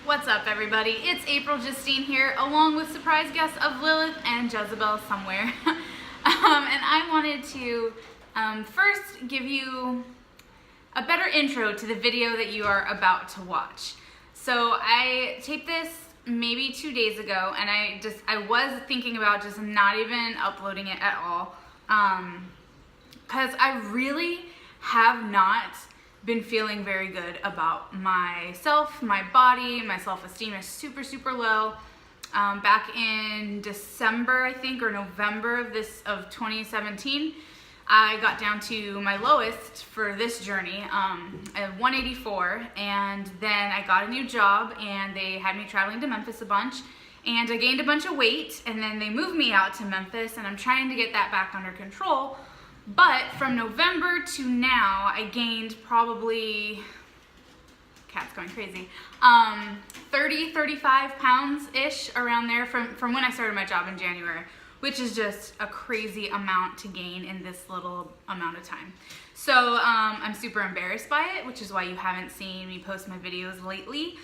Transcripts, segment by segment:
What's up, everybody? It's April Justine here, along with surprise guests of Lilith and Jezebel somewhere. And I wanted to first give you a better intro to the video that you are about to watch. So I taped this maybe 2 days ago, and I was thinking about just not even uploading it at all, because I really have not been feeling very good about myself, my body. My self-esteem is super low. Back in December, I think, or November of 2017, I got down to my lowest for this journey, at 184, and then I got a new job and they had me traveling to Memphis a bunch, and I gained a bunch of weight, and then they moved me out to Memphis, and I'm trying to get that back under control. But from November to now, I gained probably, cat's going crazy, 35 pounds-ish, around there, from when I started my job in January, which is just a crazy amount to gain in this little amount of time. So I'm super embarrassed by it, which is why you haven't seen me post my videos lately.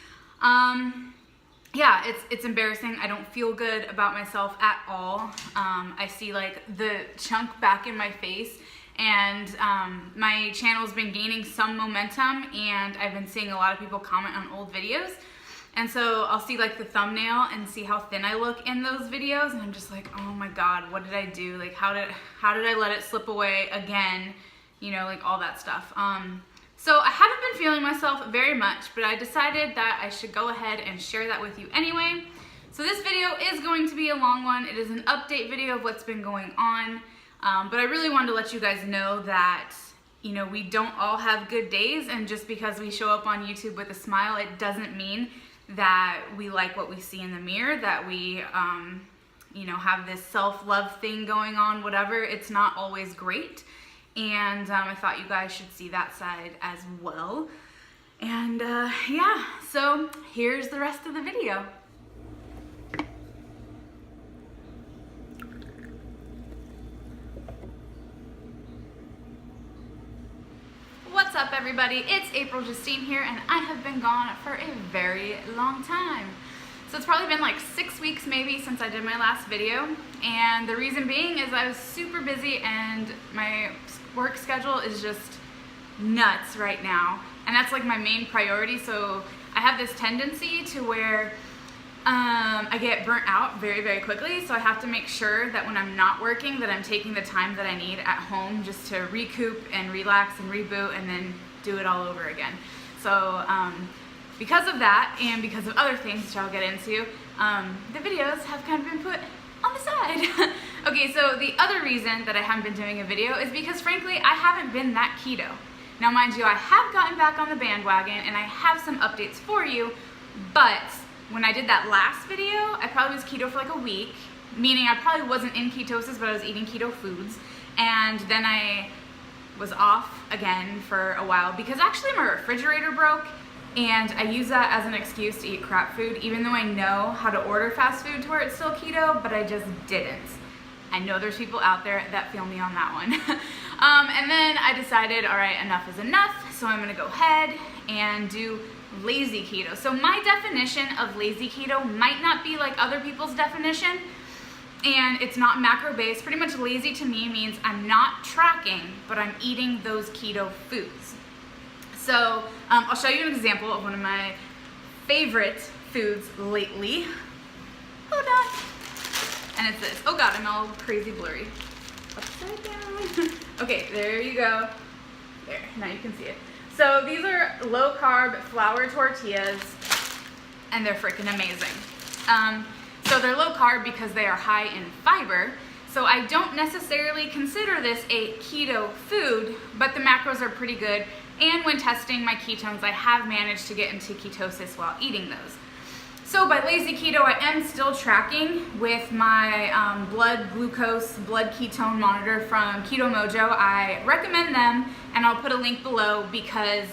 Yeah, it's embarrassing. I don't feel good about myself at all. I see like the chunk back in my face, and my channel's been gaining some momentum, and I've been seeing a lot of people comment on old videos. And so I'll see like the thumbnail and see how thin I look in those videos, and I'm just like, oh my God, what did I do? Like, how did I let it slip away again? You know, like all that stuff. So I haven't been feeling myself very much, but I decided that I should go ahead and share that with you anyway. So this video is going to be a long one. It is an update video of what's been going on. But I really wanted to let you guys know that, you know, we don't all have good days, and just because we show up on YouTube with a smile, it doesn't mean that we like what we see in the mirror, that we, you know, have this self-love thing going on, whatever. It's not always great. And I thought you guys should see that side as well. And yeah, so here's the rest of the video. What's up, everybody? It's April Justine here, and I have been gone for a very long time. So it's probably been like 6 weeks maybe since I did my last video, and the reason being is I was super busy and my work schedule is just nuts right now, and that's like my main priority. So I have this tendency to where I get burnt out very quickly, so I have to make sure that when I'm not working that I'm taking the time that I need at home just to recoup and relax and reboot and then do it all over again. So because of that, and because of other things which I'll get into, the videos have kind of been put on the side. Okay, so the other reason that I haven't been doing a video is because, frankly, I haven't been that keto. Now, mind you, I have gotten back on the bandwagon, and I have some updates for you, but when I did that last video, I probably was keto for like a week, meaning I probably wasn't in ketosis, but I was eating keto foods, and then I was off again for a while because actually my refrigerator broke, and I use that as an excuse to eat crap food, even though I know how to order fast food to where it's still keto, but I just didn't. I know there's people out there that feel me on that one. And then I decided, all right, enough is enough, so I'm gonna go ahead and do lazy keto. So my definition of lazy keto might not be like other people's definition, and it's not macro-based. Pretty much lazy to me means I'm not tracking, but I'm eating those keto foods. So I'll show you an example of one of my favorite foods lately. Hold on. And it's this. Oh God, I'm all crazy blurry. Upside down. Okay, there you go. There, now you can see it. So these are low-carb flour tortillas, and they're freaking amazing. So they're low-carb because they are high in fiber. So I don't necessarily consider this a keto food, but the macros are pretty good. And when testing my ketones, I have managed to get into ketosis while eating those. So by lazy keto, I am still tracking with my blood glucose, blood ketone monitor from Keto Mojo. I recommend them, and I'll put a link below because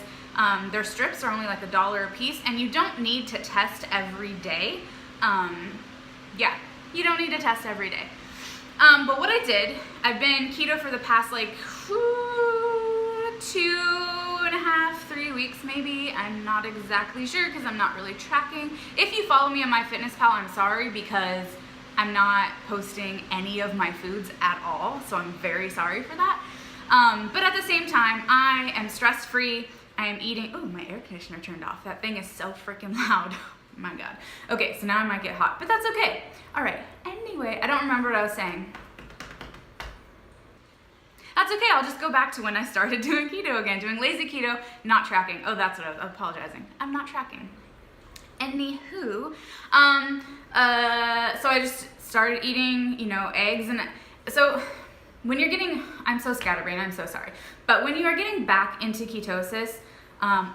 their strips are only like $1 a piece, and you don't need to test every day. Yeah, you don't need to test every day. But what I did, I've been keto for the past like 2.5 2.5, 3 weeks maybe. I'm not exactly sure because I'm not really tracking. If you follow me on MyFitnessPal, I'm sorry because I'm not posting any of my foods at all, so I'm very sorry for that. But at the same time, I am stress-free. I am eating, oh, my air conditioner turned off. That thing is so freaking loud. Oh my God. Okay, so now I might get hot, but that's okay. All right, anyway, I don't remember what I was saying. That's okay, I'll just go back to when I started doing keto again, doing lazy keto, not tracking. Oh, that's what I was apologizing. I'm not tracking. Anywho, so I just started eating, eggs, and so when you're getting, I'm so scatterbrained, I'm so sorry, but when you are getting back into ketosis,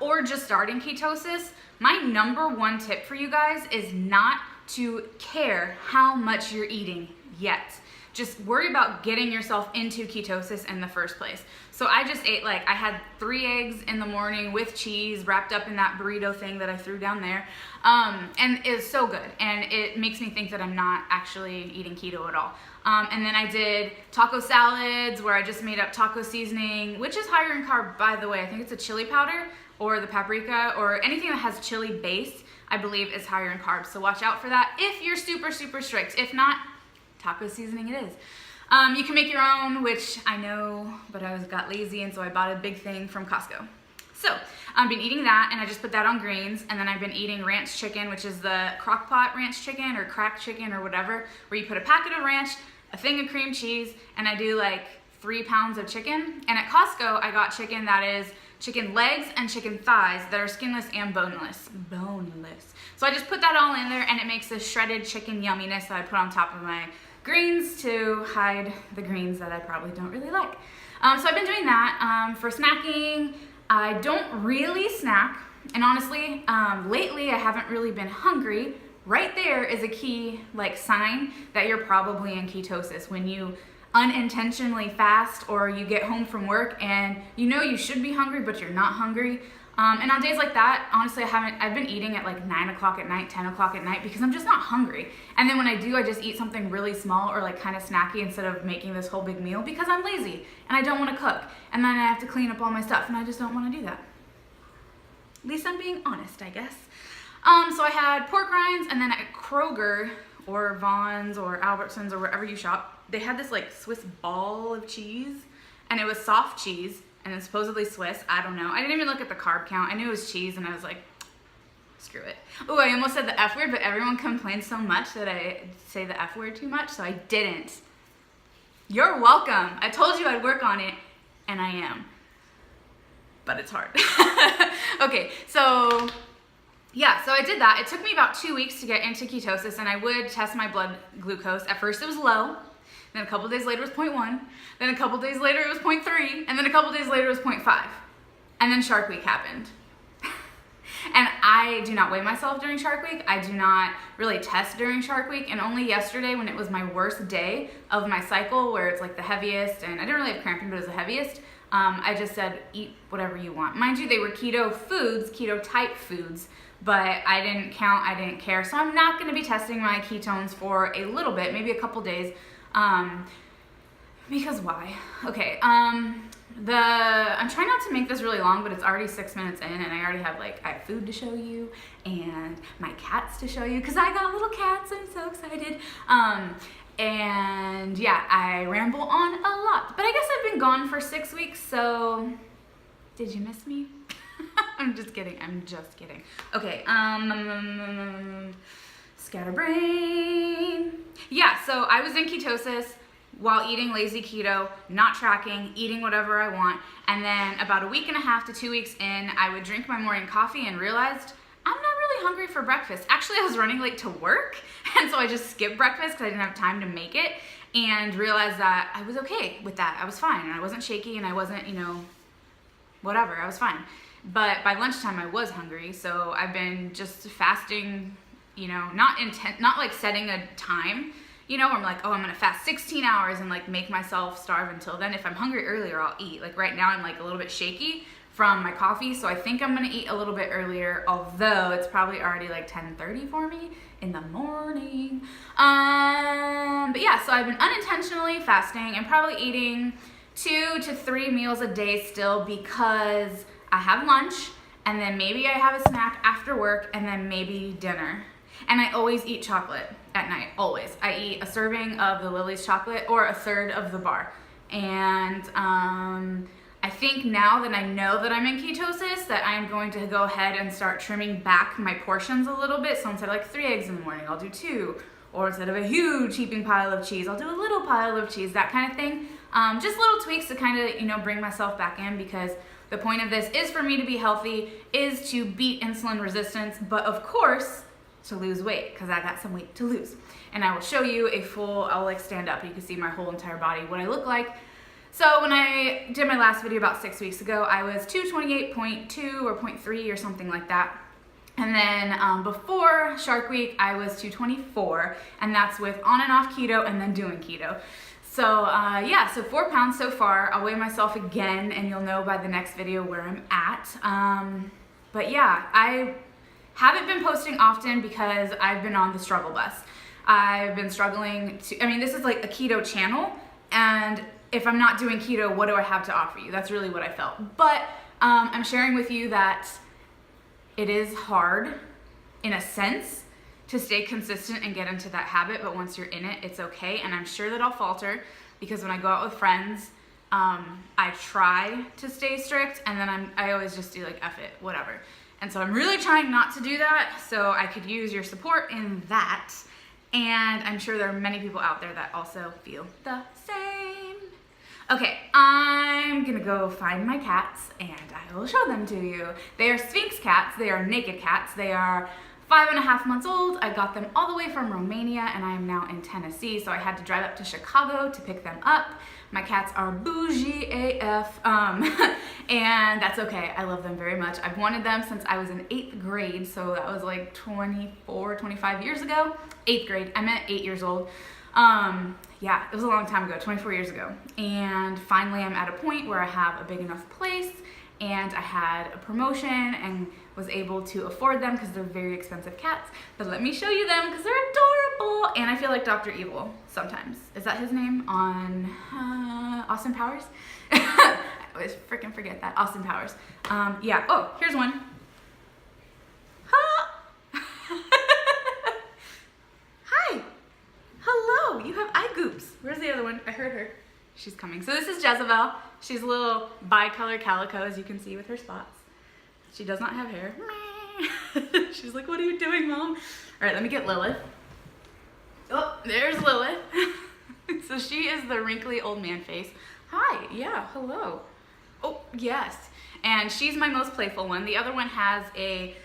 or just starting ketosis, my number one tip for you guys is not to care how much you're eating yet. Just worry about getting yourself into ketosis in the first place. So I just ate, I had 3 eggs in the morning with cheese wrapped up in that burrito thing that I threw down there. And it's so good. And it makes me think that I'm not actually eating keto at all. And then I did taco salads where I just made up taco seasoning, which is higher in carb, by the way. I think it's a chili powder or the paprika or anything that has chili base, I believe is higher in carbs. So watch out for that if you're super, super strict. If not, taco seasoning it is. You can make your own, which I know, but I got lazy and so I bought a big thing from Costco. So I've been eating that and I just put that on greens, and then I've been eating ranch chicken, which is the crock pot ranch chicken or cracked chicken or whatever, where you put a packet of ranch, a thing of cream cheese, and I do 3 pounds of chicken. And at Costco, I got chicken that is chicken legs and chicken thighs that are skinless and boneless. So I just put that all in there and it makes this shredded chicken yumminess that I put on top of my greens to hide the greens that I probably don't really like. So I've been doing that. For snacking, I don't really snack. And honestly, lately I haven't really been hungry. Right there is a key sign that you're probably in ketosis, when you unintentionally fast or you get home from work and you should be hungry but you're not hungry. And on days like that, honestly, I've been eating at 9 o'clock at night, 10 o'clock at night because I'm just not hungry. And then when I do, I just eat something really small or kind of snacky instead of making this whole big meal because I'm lazy and I don't want to cook. And then I have to clean up all my stuff and I just don't want to do that. At least I'm being honest, I guess. So I had pork rinds, and then at Kroger or Vaughn's or Albertsons or wherever you shop, they had this Swiss ball of cheese, and it was soft cheese and it's supposedly Swiss. I don't know. I didn't even look at the carb count. I knew it was cheese and I was like, screw it. Oh, I almost said the F word, but everyone complains so much that I say the F word too much, so I didn't. You're welcome. I told you I'd work on it, and I am. But it's hard. Okay, so yeah, so I did that. It took me about 2 weeks to get into ketosis, and I would test my blood glucose. At first it was low, then a couple days later it was 0.1, then a couple days later it was 0.3, and then a couple days later it was 0.5. And then Shark Week happened. And I do not weigh myself during Shark Week. I do not really test during Shark Week. And only yesterday, when it was my worst day of my cycle, where it's the heaviest, and I didn't really have cramping, but it was the heaviest, I just said, eat whatever you want. Mind you, they were keto foods, keto type foods, but I didn't count, I didn't care. So I'm not gonna be testing my ketones for a little bit, maybe a couple days, because why? Okay, I'm trying not to make this really long, but it's already 6 minutes in, and I already have I have food to show you, and my cats to show you, because I got little cats, I'm so excited. And yeah, I ramble on a lot, but I guess I've been gone for 6 weeks, so did you miss me? I'm just kidding. Okay, scatterbrain. Yeah, so I was in ketosis while eating lazy keto, not tracking, eating whatever I want, and then about a week and a half to 2 weeks in, I would drink my morning coffee and realized I'm not really hungry for breakfast. Actually, I was running late to work, and so I just skipped breakfast because I didn't have time to make it, and realized that I was okay with that. I was fine, and I wasn't shaky, and I wasn't, whatever, I was fine. But by lunchtime, I was hungry, so I've been just fasting, not setting a time, where I'm oh, I'm gonna fast 16 hours and make myself starve until then. If I'm hungry earlier, I'll eat. Right now, I'm a little bit shaky from my coffee, so I think I'm gonna eat a little bit earlier, although it's probably already 10:30 for me in the morning. But yeah, so I've been unintentionally fasting and probably eating 2 to 3 meals a day still, because I have lunch, and then maybe I have a snack after work, and then maybe dinner. And I always eat chocolate at night, always. I eat a serving of the Lily's chocolate or a third of the bar. And I think now that I know that I'm in ketosis, that I'm going to go ahead and start trimming back my portions a little bit. So instead of like 3 eggs in the morning, I'll do 2. Or instead of a huge heaping pile of cheese, I'll do a little pile of cheese, that kind of thing. Just little tweaks to kind of, you know, bring myself back in, because the point of this is for me to be healthy, is to beat insulin resistance, but of course, to lose weight, because I got some weight to lose. And I will show you a full, I'll like stand up, you can see my whole entire body, what I look like. So when I did my last video about 6 weeks ago, I was 228.2 or 0.3 or something like that. And then before Shark Week, I was 224, and that's with on and off keto and then doing keto. So yeah, so 4 pounds so far. I'll weigh myself again, and you'll know by the next video where I'm at. But yeah, I haven't been posting often because I've been on the struggle bus. I've been struggling to, I mean, this is like a keto channel, and if I'm not doing keto, what do I have to offer you? That's really what I felt. But I'm sharing with you that it is hard, in a sense, to stay consistent and get into that habit, but once you're in it, it's okay. And I'm sure that I'll falter, because when I go out with friends, I try to stay strict, and then I always just do like, F it, whatever. And so I'm really trying not to do that, so I could use your support in that. And I'm sure there are many people out there that also feel the same. Okay, I'm gonna go find my cats and I will show them to you. They are Sphynx cats, they are naked cats. They are 5.5 months old. I got them all the way from Romania, and I am now in Tennessee, so I had to drive up to Chicago to pick them up. My cats are bougie AF, and that's okay. I love them very much. I've wanted them since I was in 8th grade, so that was like 24, 25 years ago. 8th grade, I meant 8 years old. Yeah, it was a long time ago, 24 years ago. And finally I'm at a point where I have a big enough place, and I had a promotion and was able to afford them because they're very expensive cats. But let me show you them because they're adorable. And I feel like Dr. Evil sometimes. Is that his name on Austin Powers? I always freaking forget that. Austin Powers. Yeah, oh, here's one. Hi. Hello, you have eye goops. Where's the other one? I heard her. She's coming. So this is Jezebel. She's a little bicolor calico, as you can see with her spots. She does not have hair. She's like, what are you doing, Mom? All right, let me get Lilith. Oh, there's Lilith. So she is the wrinkly old man face. Hi, yeah, hello. Oh, yes. And she's my most playful one. The other one has a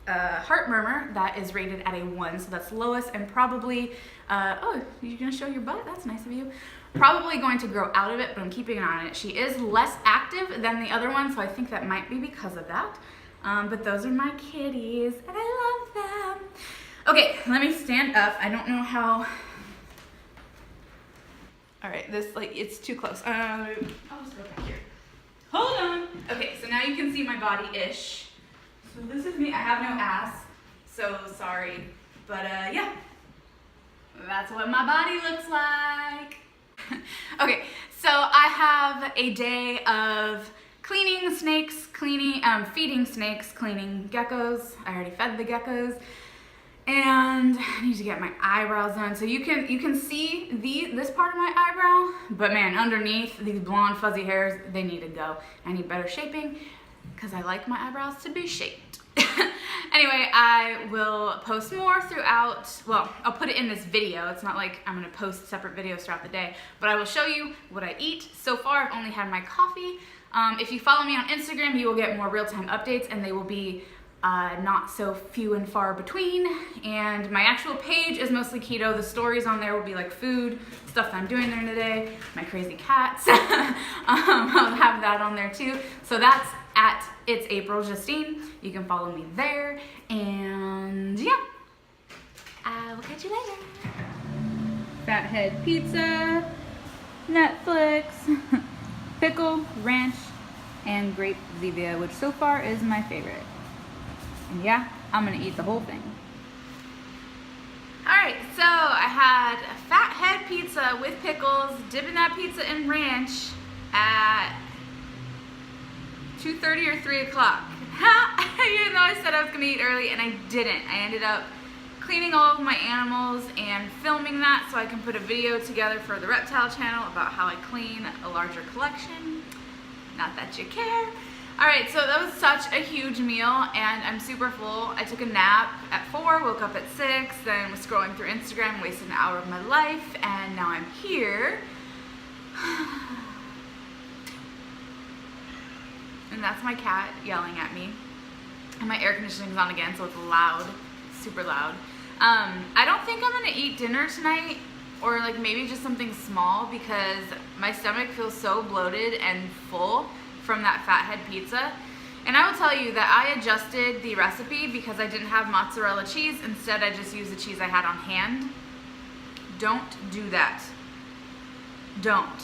heart murmur that is rated at a 1, so that's lowest, and probably, oh, you're gonna show your butt? That's nice of you. Probably going to grow out of it, but I'm keeping an eye on it. She is less active than the other one, so I think that might be because of that. But those are my kitties, and I love them. Okay, let me stand up. I don't know how. All right, this, like, it's too close. I'll just go back here. Hold on. Okay, so now you can see my body-ish. So this is me. I have no ass, so sorry. But yeah, that's what my body looks like. Okay, so I have a day of cleaning snakes, feeding snakes, cleaning geckos. I already fed the geckos, and I need to get my eyebrows done. So you can see this part of my eyebrow, but man, underneath these blonde fuzzy hairs, they need to go. I need better shaping because I like my eyebrows to be shaped. Anyway, I will post more throughout, well, I'll put it in this video. It's not like I'm gonna post separate videos throughout the day, but I will show you what I eat. So far, I've only had my coffee. If you follow me on Instagram, you will get more real-time updates, and they will be not so few and far between. And my actual page is mostly keto. The stories on there will be like food, stuff that I'm doing there today, my crazy cats. I'll have that on there too. So that's at It's April Justine. You can follow me there. And yeah, I will catch you later. Fathead pizza, Netflix, pickle, ranch, and grape Zevia, which so far is my favorite. And yeah, I'm gonna eat the whole thing. Alright, so I had a fathead pizza with pickles, dipping that pizza in ranch at 2:30 or 3 o'clock. Even though I said I was gonna eat early, and I didn't. I ended up cleaning all of my animals and filming that so I can put a video together for the reptile channel about how I clean a larger collection. Not that you care. Alright, so that was such a huge meal and I'm super full. I took a nap at 4, woke up at 6, then was scrolling through Instagram, wasted an hour of my life, and now I'm here. And that's my cat yelling at me. And my air conditioning's on again, so it's loud, super loud. I don't think I'm gonna eat dinner tonight, or like maybe just something small, because my stomach feels so bloated and full from that Fathead pizza. And I will tell you that I adjusted the recipe because I didn't have mozzarella cheese. Instead, I just used the cheese I had on hand. Don't do that. Don't.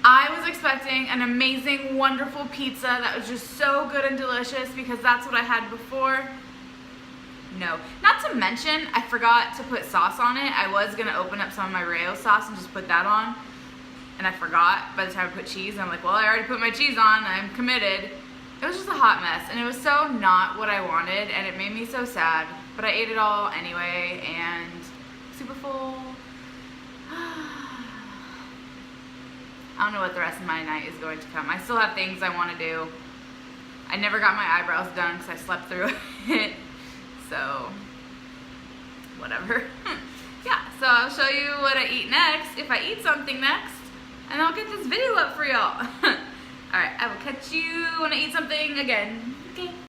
I was expecting an amazing, wonderful pizza that was just so good and delicious because that's what I had before. No. Not to mention, I forgot to put sauce on it. I was gonna open up some of my Rayo sauce and just put that on. And I forgot by the time I put cheese. I'm like, well, I already put my cheese on. I'm committed. It was just a hot mess. And it was so not what I wanted. And it made me so sad. But I ate it all anyway. And super full. I don't know what the rest of my night is going to come. I still have things I want to do. I never got my eyebrows done because I slept through it. So, whatever. Yeah, so I'll show you what I eat next, if I eat something next, and I'll get this video up for y'all. Alright, I will catch you when I eat something again. Okay.